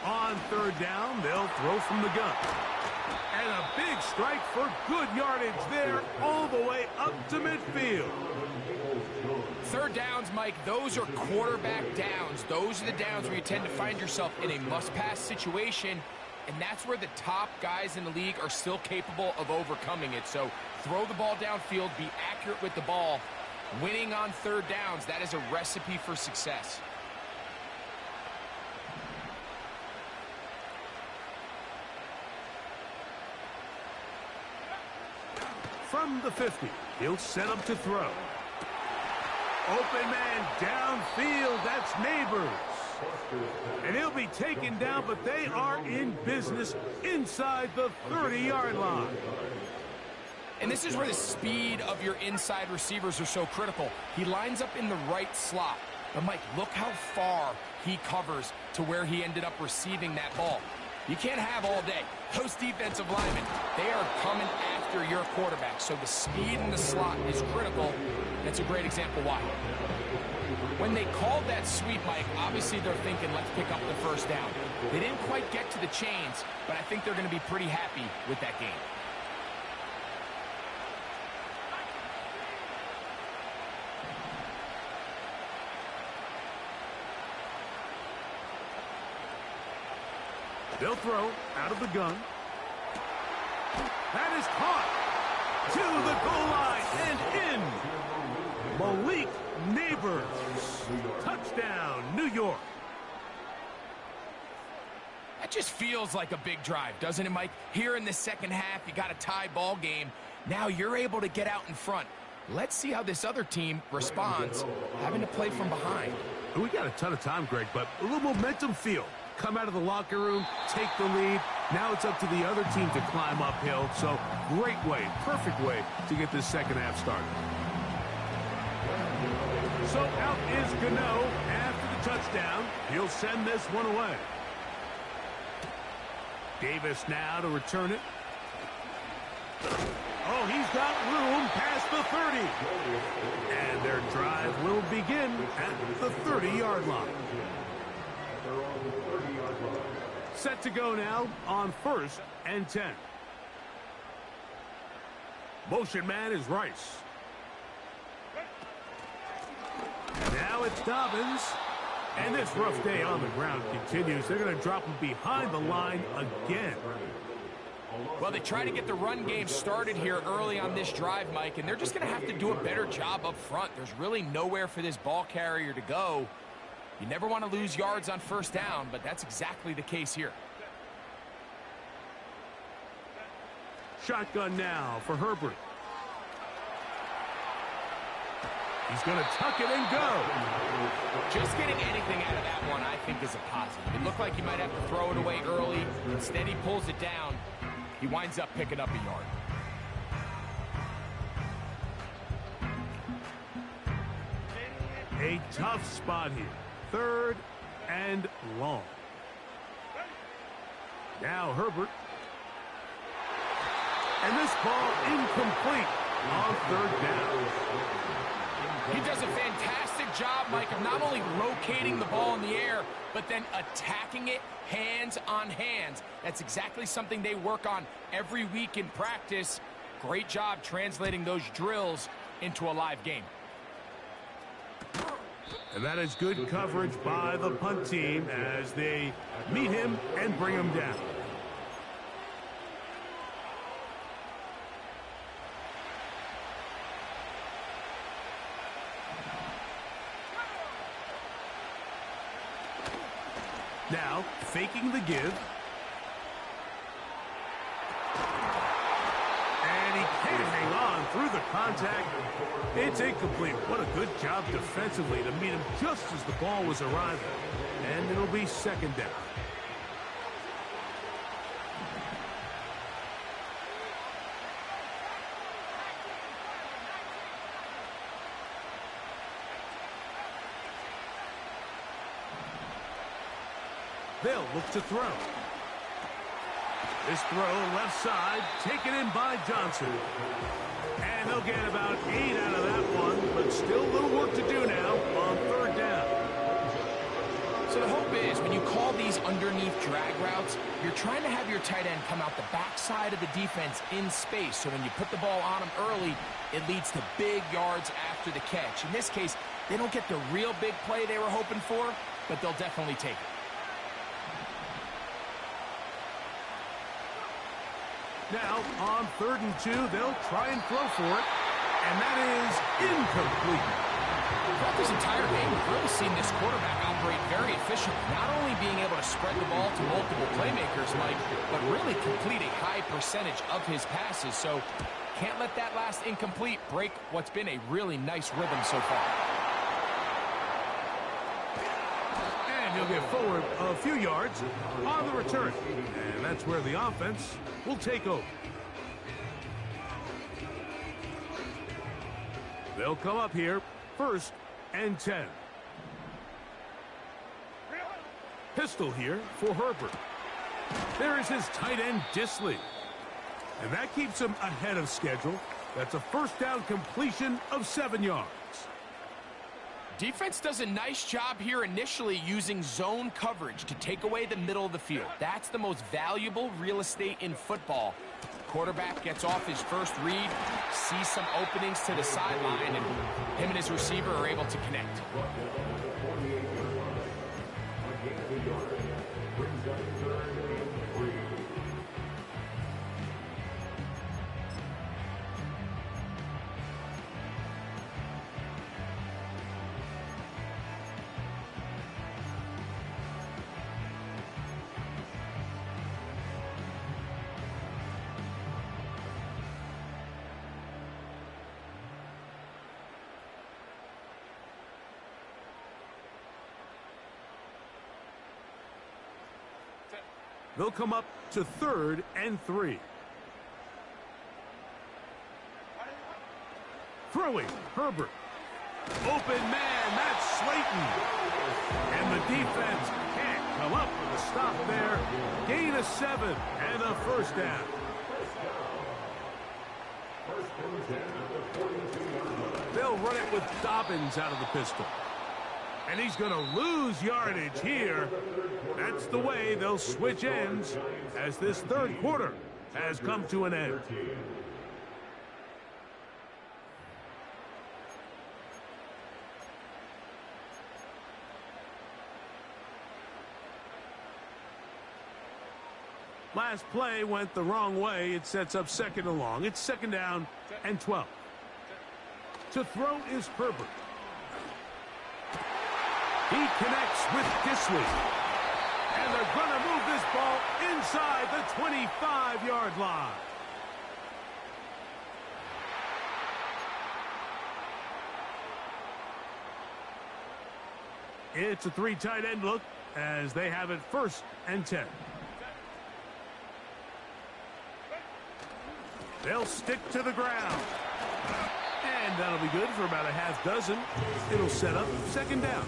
On third down, they'll throw from the gun. And a big strike for good yardage there all the way up to midfield. Third downs, Mike, those are quarterback downs. Those are the downs where you tend to find yourself in a must-pass situation, and that's where the top guys in the league are still capable of overcoming it. So throw the ball downfield, be accurate with the ball. Winning on third downs, that is a recipe for success. From the 50, he'll set up to throw. Open man downfield, that's Neighbors. And he'll be taken down, but they are in business inside the 30-yard line. And this is where the speed of your inside receivers are so critical. He lines up in the right slot. But, Mike, look how far he covers to where he ended up receiving that ball. You can't have all day. Those defensive linemen, they are coming after your quarterback. So the speed in the slot is critical. That's a great example why. When they called that sweep, Mike, obviously they're thinking, let's pick up the first down. They didn't quite get to the chains, but I think they're going to be pretty happy with that game. They'll throw out of the gun. That is caught to the goal line and in. Malik Neighbors. Touchdown, New York. That just feels like a big drive, doesn't it, Mike? Here in the second half, you got a tie ball game. Now you're able to get out in front. Let's see how this other team responds, having to play from behind. We got a ton of time, Greg, but a little momentum feel. Come out of the locker room, take the lead. Now it's up to the other team to climb uphill. So great way, perfect way to get this second half started. So out is Gano after the touchdown. He'll send this one away. Davis now to return it. Oh, he's got room past the 30. And their drive will begin at the 30-yard line. Set to go now on 1st and 10. Motion man is Rice. Now it's Dobbins. And this rough day on the ground continues. They're going to drop him behind the line again. Well, they try to get the run game started here early on this drive, Mike, and they're just going to have to do a better job up front. There's really nowhere for this ball carrier to go. You never want to lose yards on first down, but that's exactly the case here. Shotgun now for Herbert. He's going to tuck it and go. Just getting anything out of that one, I think, is a positive. It looked like he might have to throw it away early. Instead, he pulls it down. He winds up picking up a yard. A tough spot here. 3rd and long. Now Herbert. And this ball incomplete on 3rd down. He does a fantastic job, Mike, of not only locating the ball in the air, but then attacking it hands on hands. That's exactly something they work on every week in practice. Great job translating those drills into a live game. And that is good coverage by the punt team as they meet him and bring him down. Now, faking the give. And he can't hang on through the contact. It's incomplete. What a good job defensively to meet him just as the ball was arriving. And it'll be 2nd down. They'll look to throw. This throw left side, taken in by Johnson. And they'll get about 8 out of that one, but still a little work to do now on 3rd down. So the hope is when you call these underneath drag routes, you're trying to have your tight end come out the backside of the defense in space. So when you put the ball on him early, it leads to big yards after the catch. In this case, they don't get the real big play they were hoping for, but they'll definitely take it. Now, on 3rd and 2, they'll try and throw for it, and that is incomplete. Throughout this entire game, we've really seen this quarterback operate very efficiently, not only being able to spread the ball to multiple playmakers, Mike, but really complete a high percentage of his passes. So can't let that last incomplete break what's been a really nice rhythm so far. And he'll get forward a few yards on the return. And that's where the offense will take over. They'll come up here, 1st and 10. Pistol here for Herbert. There is his tight end, Disley. And that keeps him ahead of schedule. That's a 1st down completion of 7 yards. Defense does a nice job here initially using zone coverage to take away the middle of the field. That's the most valuable real estate in football. Quarterback gets off his first read, sees some openings to the sideline, and him and his receiver are able to connect. They'll come up to 3rd and 3. Throwing, Herbert. Open man, that's Slayton. And the defense can't come up with a stop there. Gain of 7 and a 1st down. They'll run it with Dobbins out of the pistol. And he's going to lose yardage here. That's the way they'll switch ends as this 3rd quarter has come to an end. Last play went the wrong way. It sets up 2nd and long. It's 2nd down and 12. To throw is Herbert. He connects with Disley. And they're going to move this ball inside the 25-yard line. It's a 3 tight end look as they have it 1st and 10. They'll stick to the ground. And that'll be good for about a half dozen. It'll set up 2nd down.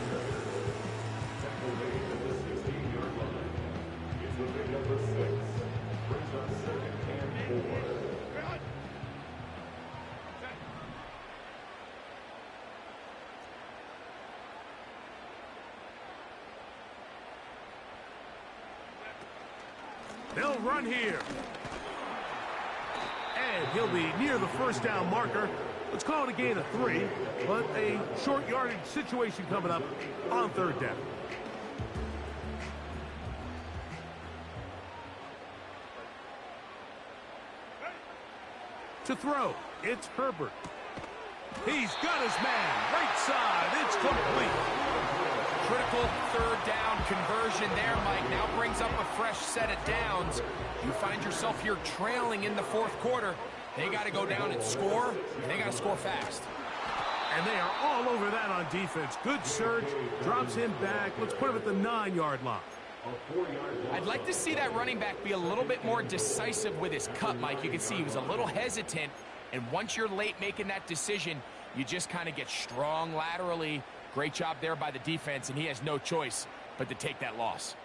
They'll run here. And he'll be near the 1st down marker. Let's call it a gain of 3, but a short yardage situation coming up on 3rd down. To throw, it's Herbert. He's got his man, right side, it's complete. Critical 3rd down conversion there, Mike. Now brings up a fresh set of downs. You find yourself here trailing in the 4th quarter. They got to go down and score, and they got to score fast. And they are all over that on defense. Good surge, drops him back. Let's put him at the 9-yard line. I'd like to see that running back be a little bit more decisive with his cut, Mike. You can see he was a little hesitant, and once you're late making that decision, you just kind of get strong laterally. Great job there by the defense, and he has no choice but to take that loss.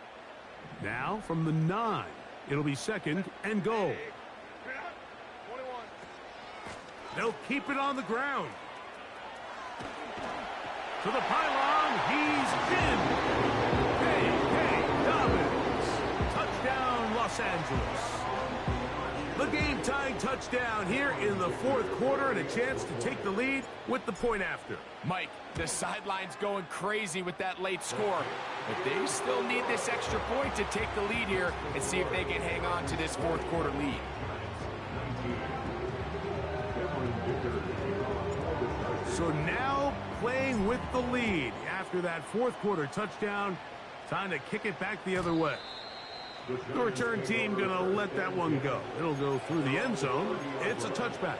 Now from the 9, it'll be 2nd and goal. They'll keep it on the ground. To the pylon, he's in. Dobbins. Touchdown, Los Angeles. The game-tying touchdown here in the 4th quarter and a chance to take the lead with the point after. Mike, the sideline's going crazy with that late score, but they still need this extra point to take the lead here and see if they can hang on to this 4th quarter lead. So now playing with the lead after that fourth quarter touchdown. Time to kick it back the other way. The return team going to let that one go. It'll go through the end zone. It's a touchback.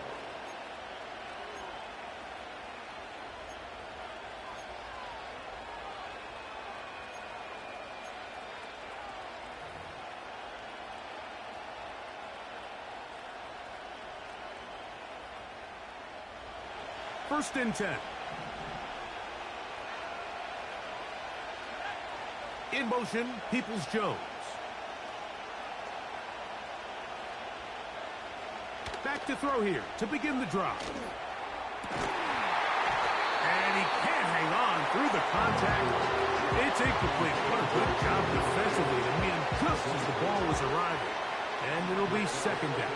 First and 10. In motion, Peoples-Jones. Back to throw here to begin the drive. And he can't hang on through the contact. It's incomplete. What a good job defensively to meet him just as the ball was arriving. And it'll be second down.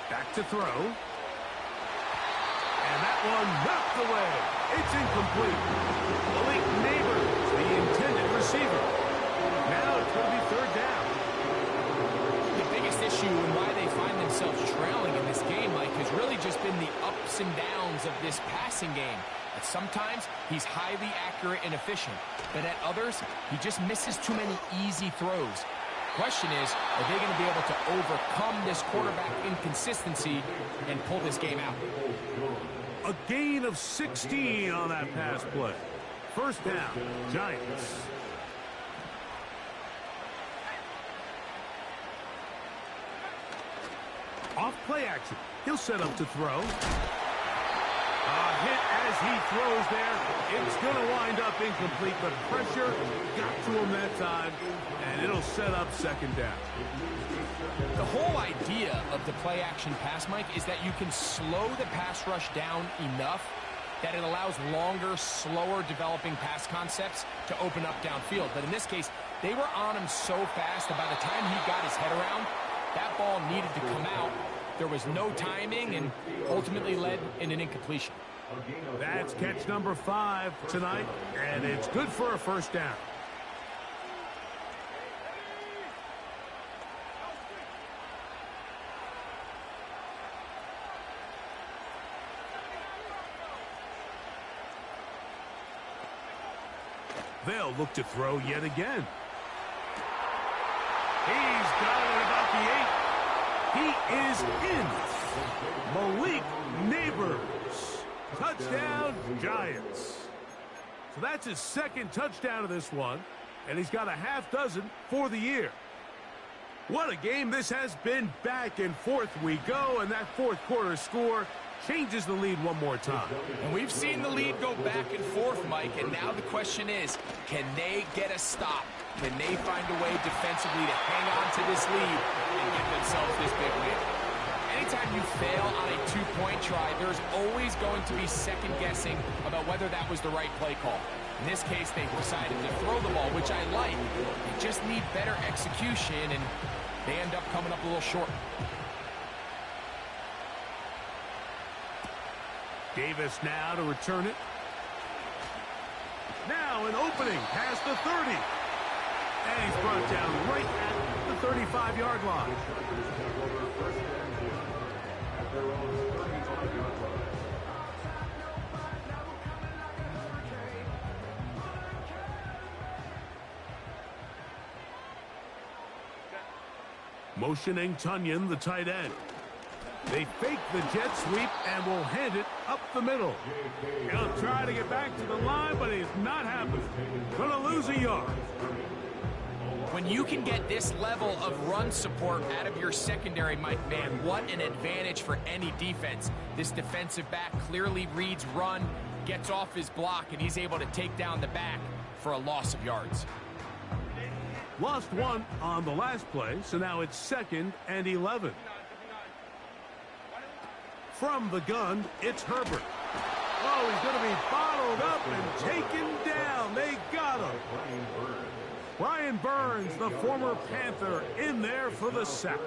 Back to throw. And that one knocked away. It's incomplete. Malik Neighbors, the intended receiver. Now it's going to be third down. The biggest issue and why they find themselves trailing in this game, Mike, has really just been the ups and downs of this passing game. At sometimes, he's highly accurate and efficient. But at others, he just misses too many easy throws. Question is, are they going to be able to overcome this quarterback inconsistency and pull this game out? A gain of 16 on that pass play. First down, Giants. Off play action. He'll set up to throw. A hit as he throws there. It's going to wind up incomplete, but pressure got to him that time, and it'll set up second down. The whole idea of the play action pass, Mike, is that you can slow the pass rush down enough that it allows longer, slower developing pass concepts to open up downfield. But in this case, they were on him so fast that by the time he got his head around, that ball needed to come out. There was no timing and ultimately led in an incompletion. That's catch number 5 tonight, and it's good for a first down. They'll look to throw yet again. He's got it at about the 8. He is in. Malik Neighbors. Touchdown, Giants. So that's his second touchdown of this one, and he's got a half dozen for the year. What a game this has been. Back and forth we go, and that fourth quarter score changes the lead one more time. And we've seen the lead go back and forth, Mike, and now the question is, can they get a stop? Can they find a way defensively to hang on to this lead and get themselves this big win? Anytime you fail on a two-point try, there's always going to be second-guessing about whether that was the right play call. In this case, they decided to throw the ball, which I like. They just need better execution, and they end up coming up a little short. Davis now to return it. Now an opening past the 30. And he's brought down right at the 35-yard line. Motioning Tunyon, the tight end. They fake the jet sweep and will hand it up the middle. He'll try to get back to the line, but it's not happening. Gonna lose a yard. When you can get this level of run support out of your secondary, Mike, man, what an advantage for any defense. This defensive back clearly reads run, gets off his block, and he's able to take down the back for a loss of yards. Lost one on the last play, so now it's 2nd and 11. From the gun, it's Herbert. Oh, he's going to be bottled up and taken down. They got him. Brian Burns, the former Panther, in there for the sack.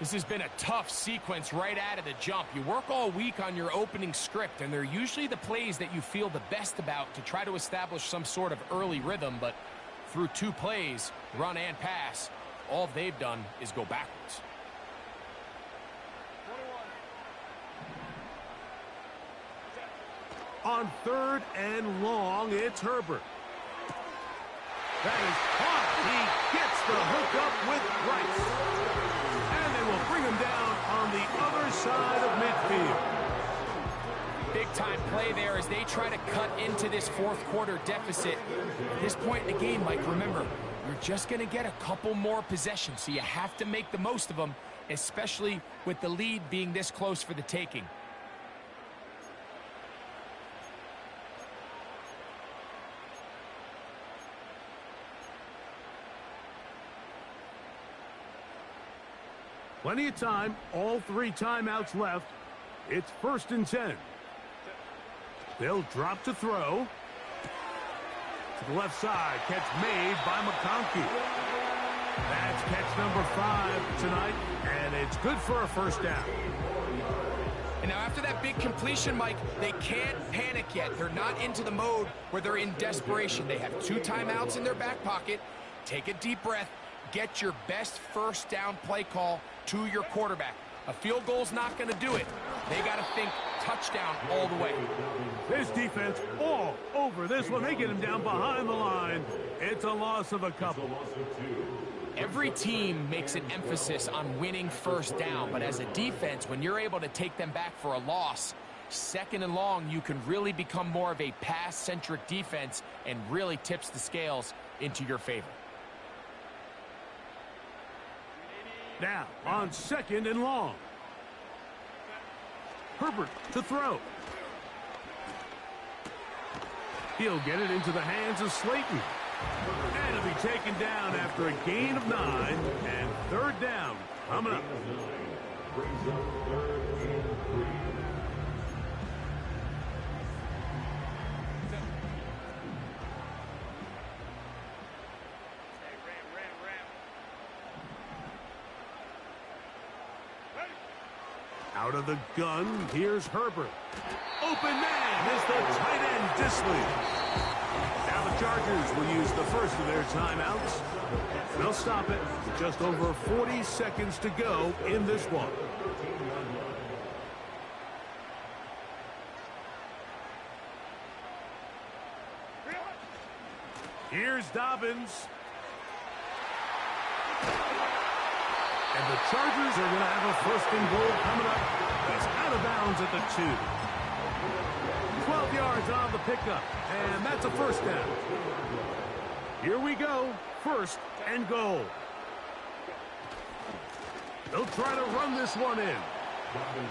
This has been a tough sequence right out of the jump. You work all week on your opening script, and they're usually the plays that you feel the best about to try to establish some sort of early rhythm, but through 2 plays, run and pass, all they've done is go backwards. On 3rd and long, it's Herbert. That is caught. He gets the hook up with Rice. And they will bring him down on the other side of midfield. Big-time play there as they try to cut into this 4th quarter deficit. At this point in the game, Mike, remember, you're just going to get a couple more possessions, so you have to make the most of them, especially with the lead being this close for the taking. Plenty of time, all 3 timeouts left. It's 1st and 10. They'll drop to throw. To the left side, catch made by McConkey. That's catch number 5 tonight, and it's good for a 1st down. And now after that big completion, Mike, they can't panic yet. They're not into the mode where they're in desperation. They have 2 timeouts in their back pocket. Take a deep breath. Get your best 1st down play call to your quarterback. A field goal's not going to do it. They got to think touchdown all the way. This defense all over this one. They get him down behind the line. It's a loss of a couple. Every team makes an emphasis on winning 1st down, but as a defense, when you're able to take them back for a loss, 2nd and long, you can really become more of a pass-centric defense and really tips the scales into your favor. Now, on 2nd and long. Herbert to throw. He'll get it into the hands of Slayton. And it'll be taken down after a gain of 9. And 3rd down coming up. Brings up 3rd and 3. Out of the gun, here's Herbert. Open man is the tight end, Disley. Now the Chargers will use the 1st of their timeouts. They'll stop it with just over 40 seconds to go in this one. Here's Dobbins. And the Chargers are going to have a 1st and goal coming up. He's out of bounds at the 2. 12 yards on the pickup, and that's a 1st down. Here we go, 1st and goal. They'll try to run this one in.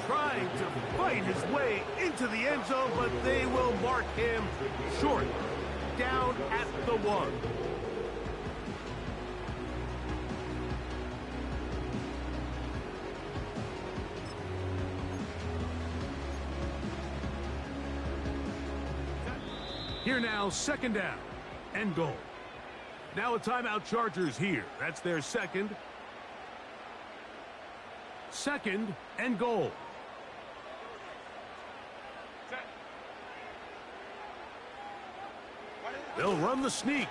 Trying to fight his way into the end zone, but they will mark him short. Down at the 1. Here now, 2nd down and goal. Now a timeout, Chargers here. That's their 2nd. 2nd and goal. They'll run the sneak.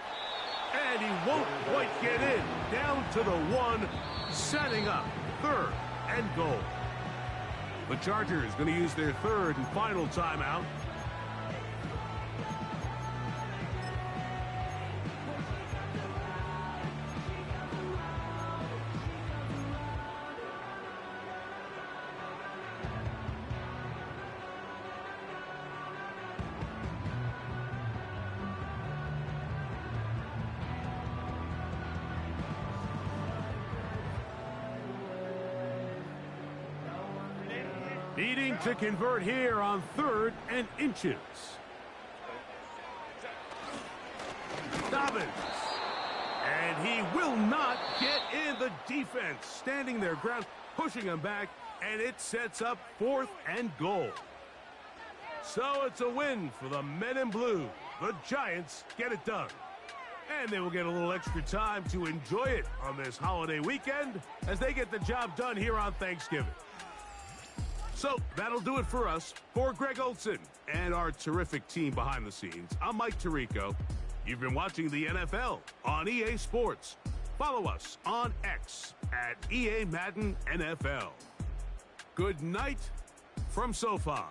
And he won't quite get in. Down to the 1, setting up 3rd and goal. The Chargers going to use their 3rd and final timeout. Needing to convert here on 3rd and inches. Dobbins. And he will not get in. The defense standing their ground, pushing him back, and it sets up 4th and goal. So it's a win for the men in blue. The Giants get it done. And they will get a little extra time to enjoy it on this holiday weekend as they get the job done here on Thanksgiving. So that'll do it for us. For Greg Olson and our terrific team behind the scenes, I'm Mike Tirico. You've been watching the NFL on EA Sports. Follow us on X at EA Madden NFL. Good night from SoFi.